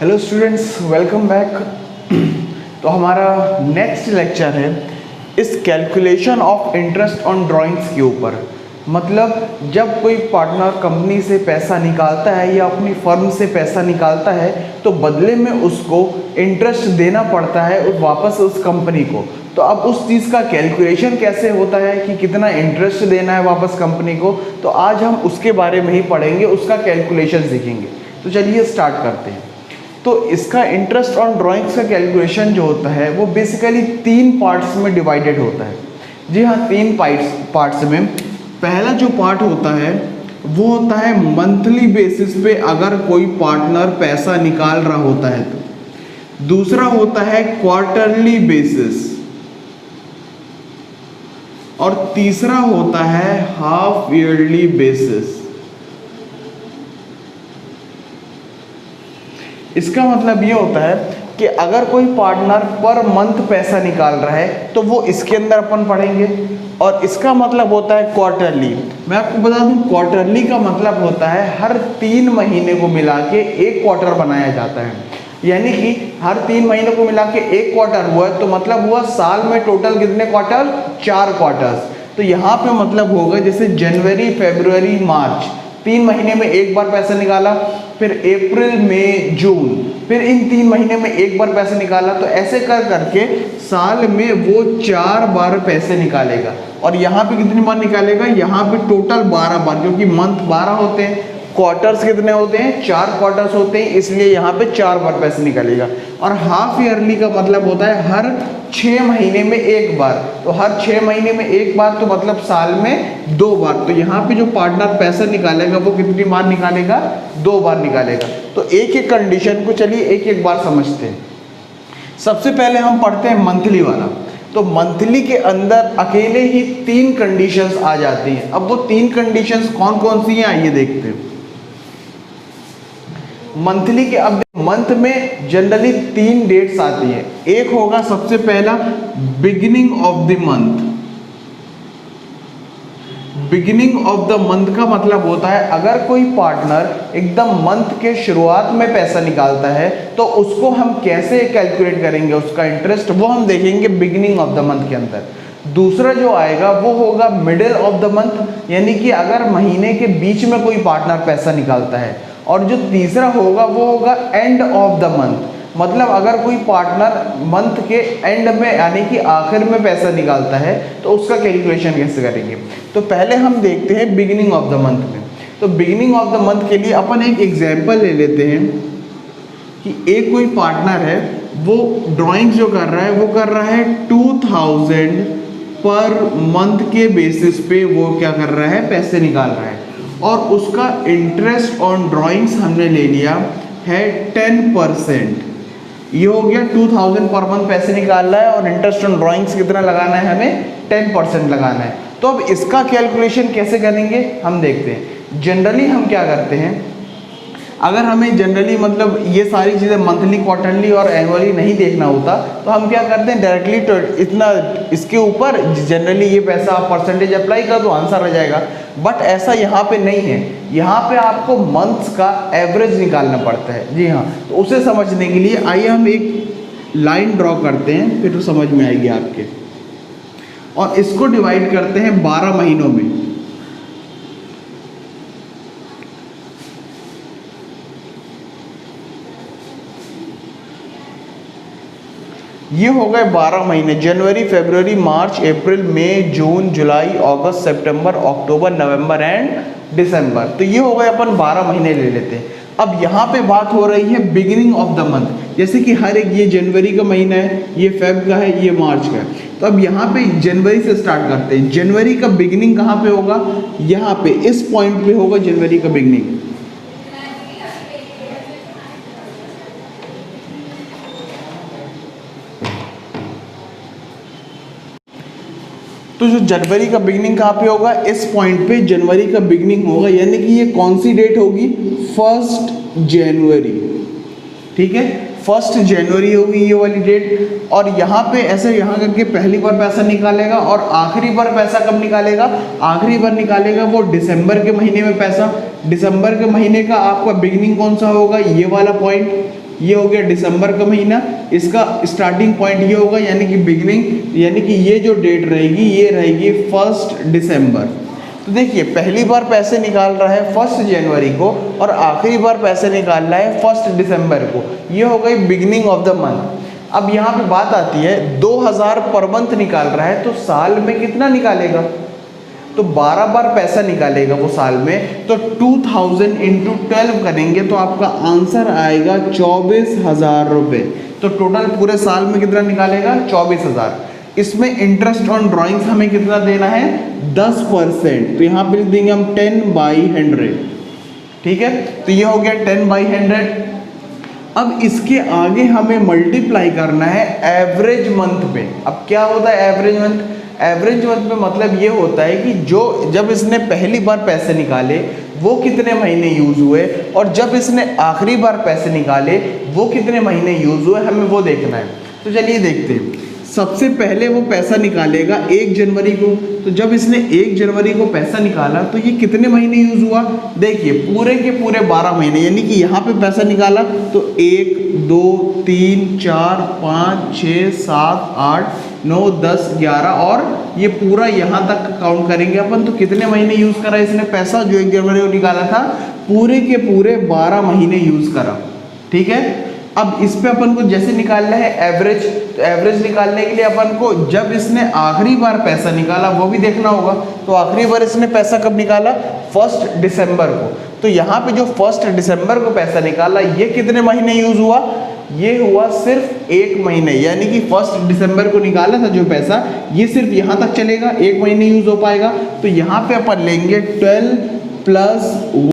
Hello students, welcome back. तो हमारा next lecture है इस calculation of interest on drawings के ऊपर। मतलब जब कोई पार्टनर कंपनी से पैसा निकालता है या अपनी फर्म से पैसा निकालता है तो बदले में उसको इंटरेस्ट देना पड़ता है वापस उस कंपनी को। तो अब उस चीज़ का कैलकुलेशन कैसे होता है कि कितना इंटरेस्ट देना है वापस कंपनी को, तो आज हम उसके बारे में ही पढ़ेंगे, उसका कैलकुलेशन सीखेंगे। तो चलिए स्टार्ट करते हैं। तो इसका इंटरेस्ट ऑन ड्राइंग्स का कैलकुलेशन जो होता है वो बेसिकली 3 पार्ट्स में डिवाइडेड होता है। जी हाँ, 3 पार्ट्स में। पहला जो पार्ट होता है वो होता है मंथली बेसिस पे अगर कोई पार्टनर पैसा निकाल रहा होता है तो। दूसरा होता है क्वार्टरली बेसिस और तीसरा होता है हाफ ईयरली बेसिस। इसका मतलब ये होता है कि अगर कोई पार्टनर पर मंथ पैसा निकाल रहा है तो वो इसके अंदर अपन पढ़ेंगे। और इसका मतलब होता है क्वार्टरली। मैं आपको बता दूं, क्वार्टरली का मतलब होता है हर 3 महीने को मिला के एक क्वार्टर बनाया जाता है। यानी कि हर 3 महीने को मिला के एक क्वार्टर हुआ तो मतलब हुआ साल में टोटल कितने क्वार्टर? 4 क्वार्टर्स। तो यहाँ पे मतलब होगा जैसे जनवरी, फरवरी, मार्च, 3 महीने में एक बार पैसा निकाला, फिर अप्रैल, मई, जून, फिर इन 3 महीने में एक बार पैसा निकाला। तो ऐसे कर करके साल में वो 4 बार पैसे निकालेगा। और यहाँ पे कितनी बार निकालेगा? यहाँ पे टोटल 12 बार, क्योंकि मंथ 12 होते हैं, क्वार्टर्स कितने होते हैं? 4 क्वार्टर्स होते हैं, इसलिए यहाँ पे 4 बार पैसे निकालेगा। और हाफ ईयरली का मतलब होता है हर 6 महीने में एक बार। तो हर 6 महीने में एक बार तो मतलब साल में 2 बार। तो यहाँ पे जो पार्टनर पैसा निकालेगा वो कितनी बार निकालेगा? 2 बार निकालेगा। तो एक एक कंडीशन को चलिए एक एक बार समझते हैं। सबसे पहले हम पढ़ते हैं मंथली वाला। तो मंथली के अंदर अकेले ही 3 कंडीशंस आ जाती हैं। अब वो 3 कंडीशंस कौन कौन सी हैं आइए देखते हैं। मंथली के अब मंथ में जनरली 3 डेट्स आती हैं। एक होगा सबसे पहला beginning of the month. Beginning of the month का मतलब होता है अगर कोई पार्टनर एकदम मंथ के शुरुआत में पैसा निकालता है तो उसको हम कैसे कैलकुलेट करेंगे उसका इंटरेस्ट, वो हम देखेंगे बिगिनिंग ऑफ द मंथ के अंदर। दूसरा जो आएगा वो होगा मिडिल ऑफ द मंथ, यानी कि अगर महीने के बीच में कोई पार्टनर पैसा निकालता है। और जो तीसरा होगा वो होगा एंड ऑफ द मंथ, मतलब अगर कोई पार्टनर मंथ के एंड में यानी कि आखिर में पैसा निकालता है तो उसका कैलकुलेशन कैसे करेंगे। तो पहले हम देखते हैं बिगिनिंग ऑफ द मंथ में। तो बिगिनिंग ऑफ द मंथ के लिए अपन एक एग्जांपल ले लेते हैं कि एक कोई पार्टनर है, वो ड्राइंग जो कर रहा है वो कर रहा है 2000 पर मंथ के बेसिस पे वो क्या कर रहा है? पैसे निकाल रहा है। और उसका इंटरेस्ट ऑन ड्राइंग्स हमने ले लिया है 10%। ये हो गया 2000 पर मंथ पैसे निकाल रहा है और इंटरेस्ट ऑन ड्राइंग्स कितना लगाना है? हमें 10% लगाना है। तो अब इसका कैलकुलेशन कैसे करेंगे हम देखते हैं। जनरली हम क्या करते हैं, अगर हमें जनरली मतलब ये सारी चीज़ें मंथली, क्वार्टरली और एनुअली नहीं देखना होता तो हम क्या करते हैं डायरेक्टली तो इतना इसके ऊपर जनरली ये पैसा परसेंटेज अप्लाई कर दो, आंसर आ जाएगा। बट ऐसा यहाँ पे नहीं है। यहाँ पे आपको मंथ्स का एवरेज निकालना पड़ता है। जी हाँ, तो उसे समझने के लिए आइए हम एक लाइन ड्रॉ करते हैं, फिर तो समझ में आएगी आपके। और इसको डिवाइड करते हैं 12 महीनों में। ये हो गए 12 महीने, जनवरी, फरवरी, मार्च, अप्रैल, मई, जून, जुलाई, अगस्त, सितंबर, अक्टूबर, नवंबर एंड दिसंबर। तो ये हो गए अपन 12 महीने ले लेते हैं। अब यहाँ पे बात हो रही है बिगिनिंग ऑफ द मंथ, जैसे कि हर एक, ये जनवरी का महीना है, ये फेब का है, ये मार्च का है। तो अब यहाँ पे जनवरी से स्टार्ट करते हैं। जनवरी का बिगिनिंग कहाँ पे होगा? यहाँ पे इस पॉइंट पे होगा जनवरी का बिगिनिंग। तो जो जनवरी का बिगिनिंग कहाँ पे होगा? इस पॉइंट पे जनवरी का बिगिनिंग होगा। यानी कि ये कौन सी डेट होगी? 1 जनवरी। ठीक है, 1 जनवरी होगी ये वाली डेट। और यहाँ पे ऐसे यहाँ करके पहली बार पैसा निकालेगा और आखिरी बार पैसा कब निकालेगा? आखिरी बार निकालेगा वो दिसंबर के महीने में पैसा। दिसंबर के महीने का आपका बिगिनिंग कौन सा होगा? ये वाला पॉइंट। ये हो गया दिसंबर का महीना, इसका स्टार्टिंग पॉइंट ये होगा यानी कि बिगिनिंग, यानी कि ये जो डेट रहेगी ये रहेगी 1 दिसंबर। तो देखिए पहली बार पैसे निकाल रहा है 1 जनवरी को और आखिरी बार पैसे निकाल रहा है 1 दिसंबर को, ये हो गई बिगिनिंग ऑफ द मंथ। अब यहाँ पे बात आती है 2000 पर मंथ निकाल रहा है तो साल में कितना निकालेगा, तो 12 बार पैसा निकालेगा वो साल में, तो 2000 इंटू 12 करेंगे तो आपका आंसर आएगा 24,000 रुपये। तो टोटल पूरे साल में कितना निकालेगा 24,000। इसमें इंटरेस्ट ऑन ड्राइंग्स हमें कितना देना है 10%, तो यहाँ पे लिख देंगे हम 10/100, ठीक है। तो ये हो गया 10/100। अब इसके आगे हमें मल्टीप्लाई करना है एवरेज मंथ पे। अब क्या होता है एवरेज मंथ, एवरेज मंथ में मतलब ये होता है कि जो जब इसने पहली बार पैसे निकाले वो कितने महीने यूज हुए और जब इसने आखिरी बार पैसे निकाले वो कितने महीने यूज हुए, हमें वो देखना है। तो चलिए देखते हैं। सबसे पहले वो पैसा निकालेगा 1 जनवरी को, तो जब इसने 1 जनवरी को पैसा निकाला तो ये कितने महीने यूज हुआ, देखिए पूरे के पूरे 12 महीने, यानी कि यहाँ पे पैसा निकाला तो 1 2 3 4 5 6 7 8 9 10 11 और ये पूरा यहाँ तक काउंट करेंगे अपन, तो कितने महीने यूज करा इसने पैसा, जो 1 जनवरी को निकाला था पूरे के पूरे 12 महीने यूज करा, ठीक है। अब इस पे अपन को जैसे निकालना है एवरेज, तो एवरेज निकालने के लिए अपन को जब इसने आखिरी बार पैसा निकाला वो भी देखना होगा। तो आखिरी बार इसने पैसा कब निकाला 1 दिसंबर को, तो यहाँ पे जो 1 दिसंबर को पैसा निकाला ये कितने महीने यूज हुआ, ये हुआ सिर्फ 1 महीने, यानी कि 1 दिसंबर को निकाला था जो पैसा ये सिर्फ यहाँ तक चलेगा, 1 महीने यूज हो पाएगा। तो यहाँ पे अपन लेंगे 12 + 1,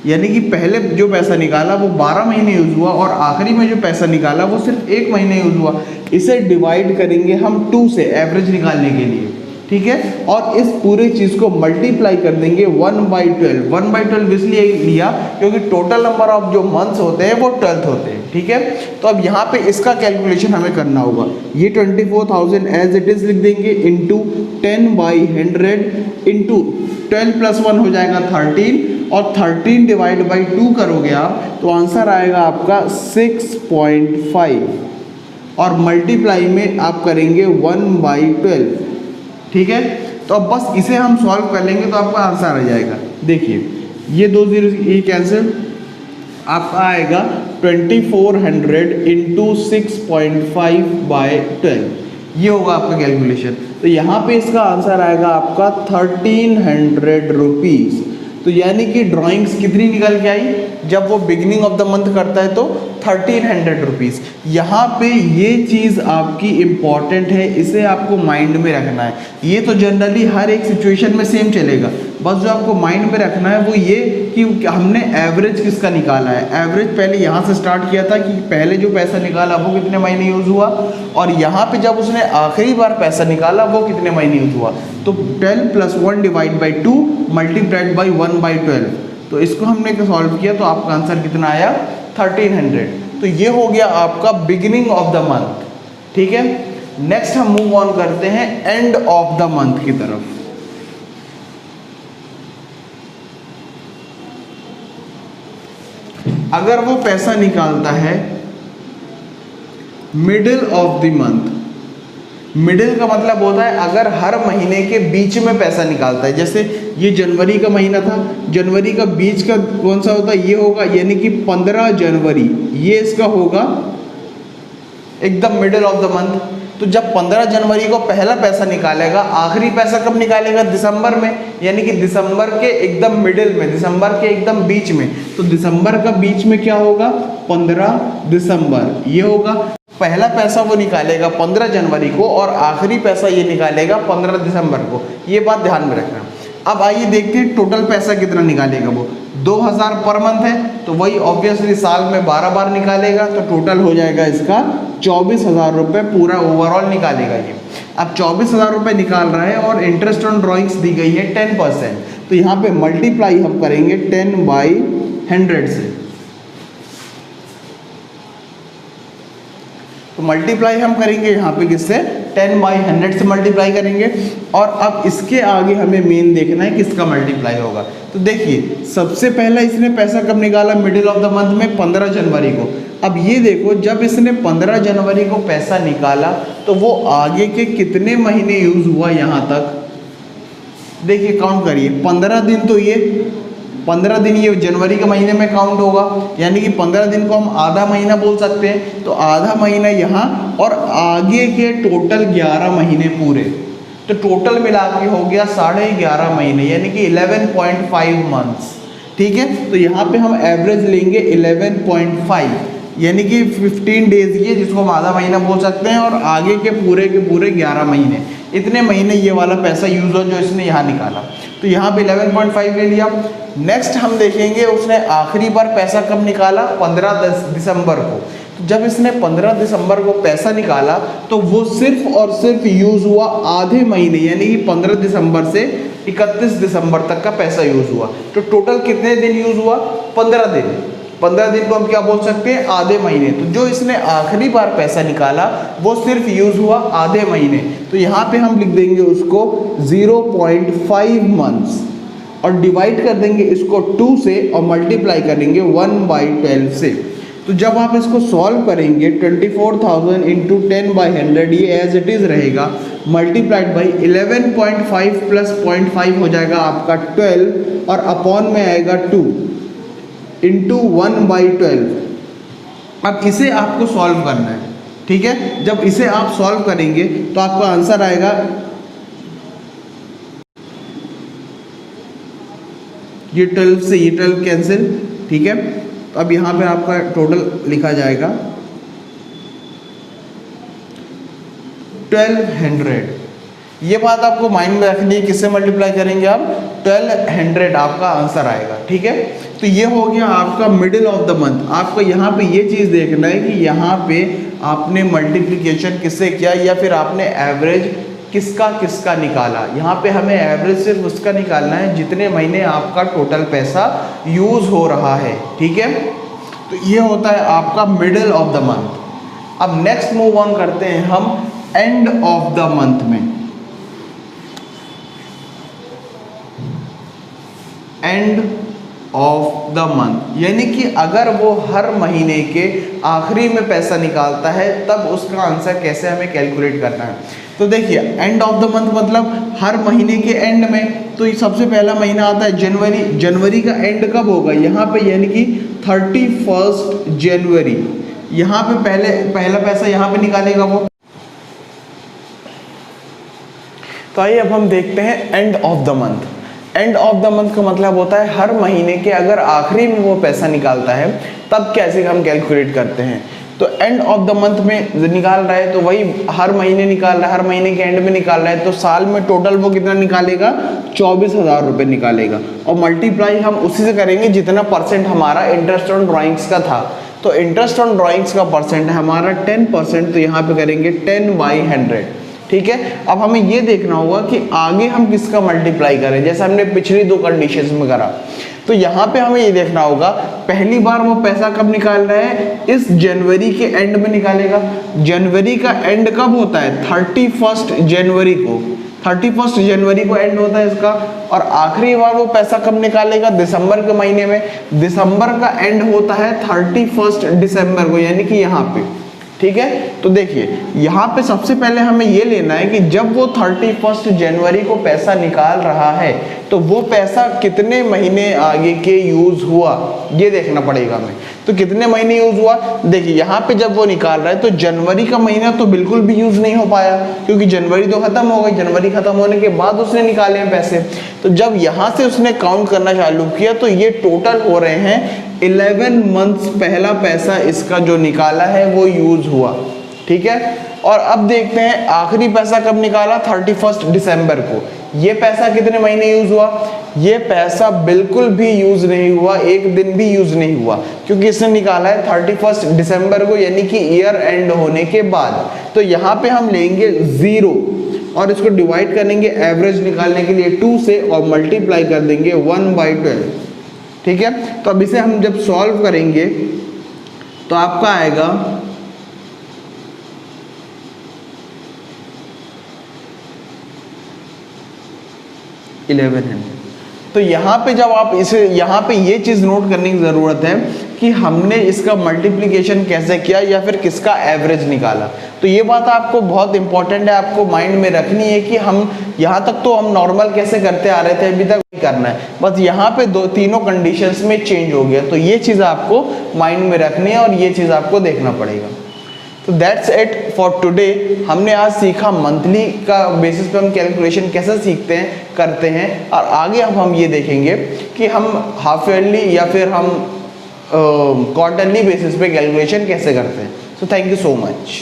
यानी कि पहले जो पैसा निकाला वो 12 महीने यूज हुआ और आखिरी में जो पैसा निकाला वो सिर्फ 1 महीने यूज हुआ। इसे डिवाइड करेंगे हम 2 से एवरेज निकालने के लिए, ठीक है, और इस पूरे चीज को मल्टीप्लाई कर देंगे 1/12। 1/12 इसलिए लिया क्योंकि टोटल नंबर ऑफ जो मंथ्स होते हैं वो 12 होते हैं, ठीक है। तो अब यहाँ पे इसका कैलकुलेशन हमें करना होगा। ये 24,000 एज इट इज लिख देंगे इंटू 10/100 इंटू 12 + 1 हो जाएगा 13 और 13 डिवाइड बाई 2 करोगे आप तो आंसर आएगा आपका 6.5 और मल्टीप्लाई में आप करेंगे 1/12, ठीक है। तो अब बस इसे हम सॉल्व कर लेंगे तो आपका आंसर आ जाएगा। देखिए ये 2 0 ये कैंसिल, आपका आएगा 2400 इंटू 6.5/12, ये होगा आपका कैलकुलेशन। तो यहाँ पे इसका आंसर आएगा आपका 1300 रुपीज़। तो यानी कि ड्राइंग्स कितनी निकल के आई, जब वो बिगिनिंग ऑफ द मंथ करता है तो 1300 रुपीज़। यहाँ पे ये चीज़ आपकी इम्पॉर्टेंट है, इसे आपको माइंड में रखना है। ये तो जनरली हर एक सिचुएशन में सेम चलेगा, बस जो आपको माइंड में रखना है वो ये कि हमने एवरेज किसका निकाला है। एवरेज पहले यहाँ से स्टार्ट किया था कि पहले जो पैसा निकाला वो कितने महीने यूज़ हुआ और यहाँ पे जब उसने आखिरी बार पैसा निकाला वो कितने महीने यूज़ हुआ। तो 12 + 1 डिवाइड बाई 2 मल्टीप्लाइड बाई 1/12। तो इसको हमने सॉल्व किया तो आपका आंसर कितना आया 1300। तो ये हो गया आपका बिगिनिंग ऑफ द मंथ, ठीक है। नेक्स्ट हम मूव ऑन करते हैं एंड ऑफ द मंथ की तरफ। अगर वो पैसा निकालता है middle of the month, middle का मतलब होता है अगर हर महीने के बीच में पैसा निकालता है, जैसे ये जनवरी का महीना था, जनवरी का बीच का कौन सा होता है, ये होगा, यानी कि 15 जनवरी, ये इसका होगा एकदम मिडिल ऑफ द मंथ। तो जब 15 जनवरी को पहला पैसा निकालेगा, आखिरी पैसा कब निकालेगा दिसंबर में, यानी कि दिसंबर के एकदम मिडिल में, दिसंबर के एकदम बीच में। तो दिसंबर का बीच में क्या होगा 15 दिसंबर, ये होगा। पहला पैसा वो निकालेगा 15 जनवरी को और आखिरी पैसा ये निकालेगा 15 दिसंबर को, ये बात ध्यान में रखना। अब आइए देखते हैं टोटल पैसा कितना निकालेगा वो। 2000 पर मंथ है तो वही ऑब्वियसली साल में 12 बार निकालेगा, तो टोटल हो जाएगा इसका 24,000 रुपये पूरा ओवरऑल निकालेगा ये। अब 24,000 रुपये निकाल रहा है और इंटरेस्ट ऑन ड्राइंग्स दी गई है 10%, तो यहाँ पे मल्टीप्लाई हम करेंगे 10/100 से। तो मल्टीप्लाई हम करेंगे यहाँ पे किससे 10/100 से मल्टीप्लाई करेंगे। और अब इसके आगे हमें मेन देखना है किसका मल्टीप्लाई होगा। तो देखिए सबसे पहला इसने पैसा कब निकाला, मिडिल ऑफ द मंथ में 15 जनवरी को। अब ये देखो जब इसने 15 जनवरी को पैसा निकाला तो वो आगे के कितने महीने यूज हुआ यहाँ तक, देखिए काउंट करिए। 15 दिन, तो ये 15 दिन ये जनवरी के महीने में काउंट होगा, यानी कि 15 दिन को हम आधा महीना बोल सकते हैं। तो आधा महीना यहाँ और आगे के टोटल 11 महीने पूरे, तो टोटल मिला के हो गया 11.5 महीने, यानी कि 11.5 मंथ्स। ठीक है, तो यहाँ पे हम एवरेज लेंगे 11.5, यानी कि 15 डेज ये जिसको हम आधा महीना बोल सकते हैं, और आगे के पूरे 11 महीने, इतने महीने ये वाला पैसा यूज हो जो इसने यहाँ निकाला। तो यहाँ पे 11.5 ले लिया। नेक्स्ट हम देखेंगे उसने आखिरी बार पैसा कब निकाला, 15 दिसंबर को। तो जब इसने 15 दिसंबर को पैसा निकाला तो वो सिर्फ और सिर्फ यूज हुआ आधे महीने, यानी कि 15 दिसंबर से 31 दिसंबर तक का पैसा यूज हुआ। तो टोटल कितने दिन यूज हुआ, 15 दिन। 15 दिन को हम क्या बोल सकते हैं, आधे महीने। तो जो इसने आखिरी बार पैसा निकाला वो सिर्फ यूज हुआ आधे महीने, तो यहाँ पे हम लिख देंगे उसको 0.5 मंथ्स और डिवाइड कर देंगे इसको 2 से और मल्टीप्लाई करेंगे 1/12 से। तो जब आप इसको सॉल्व करेंगे 24,000 इंटू 10/100 ये एज इट इज़ रहेगा, मल्टीप्लाइड बाई 11.5 प्लस 0.5 हो जाएगा आपका 12 और अपॉन में आएगा 2 इंटू 1/12। अब इसे आपको सॉल्व करना है, ठीक है। जब इसे आप सॉल्व करेंगे तो आपका आंसर आएगा, ये 12 से ये 12 कैंसिल, ठीक है। तो अब यहाँ पे आपका टोटल लिखा जाएगा 1200। ये बात आपको माइंड में रखनी है, किससे मल्टीप्लाई करेंगे आप, 1200 आपका आंसर आएगा, ठीक है। तो ये हो गया आपका मिडिल ऑफ द मंथ। आपको यहाँ पे ये चीज़ देखना है कि यहाँ पे आपने मल्टीप्लिकेशन किससे किया या फिर आपने एवरेज किसका किसका निकाला। यहाँ पे हमें एवरेज सिर्फ उसका निकालना है जितने महीने आपका टोटल पैसा यूज हो रहा है, ठीक है। तो ये होता है आपका मिडिल ऑफ द मंथ। अब नेक्स्ट मूव ऑन करते हैं हम एंड ऑफ द मंथ में। एंड ऑफ द मंथ यानी कि अगर वो हर महीने के आखिरी में पैसा निकालता है तब उसका आंसर कैसे हमें कैलकुलेट करना है। तो देखिए एंड ऑफ द मंथ मतलब हर महीने के एंड में। तो ये सबसे पहला महीना आता है जनवरी। जनवरी का एंड कब होगा, यहाँ पे यानी कि 31 जनवरी। यहाँ पे पहला पैसा यहाँ पे निकालेगा वो। तो आइए अब हम देखते हैं end of the month. End of the month का मतलब होता है हर महीने के अगर आखिरी में वो पैसा निकालता है तब कैसे हम कैलकुलेट करते हैं। तो एंड ऑफ द मंथ में निकाल रहा है तो वही हर महीने निकाल रहा है, हर महीने के एंड में निकाल रहा है, तो साल में टोटल वो कितना निकालेगा, 24,000 रुपये निकालेगा। और मल्टीप्लाई हम उसी से करेंगे जितना परसेंट हमारा इंटरेस्ट ऑन ड्राइंग्स का था। तो इंटरेस्ट ऑन ड्राइंग्स का परसेंट है हमारा 10%, तो यहाँ पे करेंगे 10/100, ठीक है। अब हमें ये देखना होगा कि आगे हम किसका मल्टीप्लाई करें, जैसे हमने पिछली दो कंडीशंस में करा। तो यहाँ पे हमें ये देखना होगा पहली बार वो पैसा कब निकाल रहा है, इस जनवरी के एंड में निकालेगा। जनवरी का एंड कब होता है, 31 जनवरी को। 31 जनवरी को एंड होता है इसका। और आखिरी बार वो पैसा कब निकालेगा, दिसंबर के महीने में। दिसंबर का एंड होता है 31 दिसंबर को, यानी कि यहाँ पे, ठीक है। तो देखिए यहाँ पे सबसे पहले हमें ये लेना है कि जब वो 31 जनवरी को पैसा निकाल रहा है तो वो पैसा कितने महीने आगे के यूज हुआ, ये देखना पड़ेगा हमें। तो कितने महीने यूज हुआ, देखिए यहाँ पे जब वो निकाल रहा है तो जनवरी का महीना तो बिल्कुल भी यूज नहीं हो पाया क्योंकि जनवरी तो खत्म हो गई। जनवरी खत्म होने के बाद उसने निकाले हैं पैसे। तो जब यहाँ से उसने काउंट करना चालू किया तो ये टोटल हो रहे हैं 11 मंथ्स पहला पैसा इसका जो निकाला है वो यूज हुआ, ठीक है। और अब देखते हैं आखिरी पैसा कब निकाला, 31 दिसंबर को। ये पैसा कितने महीने यूज हुआ, ये पैसा बिल्कुल भी यूज नहीं हुआ, एक दिन भी यूज नहीं हुआ क्योंकि इसने निकाला है 31 दिसंबर को, यानी कि ईयर एंड होने के बाद। तो यहाँ पे हम लेंगे 0 और इसको डिवाइड करेंगे एवरेज निकालने के लिए 2 से और मल्टीप्लाई कर देंगे 1/12, ठीक है। तो अब इसे हम जब सॉल्व करेंगे तो आपका आएगा 1100। तो यहाँ पे जब आप इसे यहाँ पे ये चीज़ नोट करने की ज़रूरत है कि हमने इसका मल्टीप्लिकेशन कैसे किया या फिर किसका एवरेज निकाला। तो ये बात आपको बहुत इंपॉर्टेंट है, आपको माइंड में रखनी है कि हम यहाँ तक तो हम नॉर्मल कैसे करते आ रहे थे अभी तक नहीं करना है, बस यहाँ पे तीनों कंडीशंस में चेंज हो गया। तो ये चीज़ आपको माइंड में रखनी है और ये चीज़ आपको देखना पड़ेगा। तो दैट्स इट फॉर टुडे। हमने आज सीखा मंथली का बेसिस पे हम कैलकुलेशन कैसे सीखते हैं करते हैं, और आगे अब हम ये देखेंगे कि हम हाफ ईयरली या फिर हम क्वार्टरली बेसिस पे कैलकुलेशन कैसे करते हैं। So thank you so much.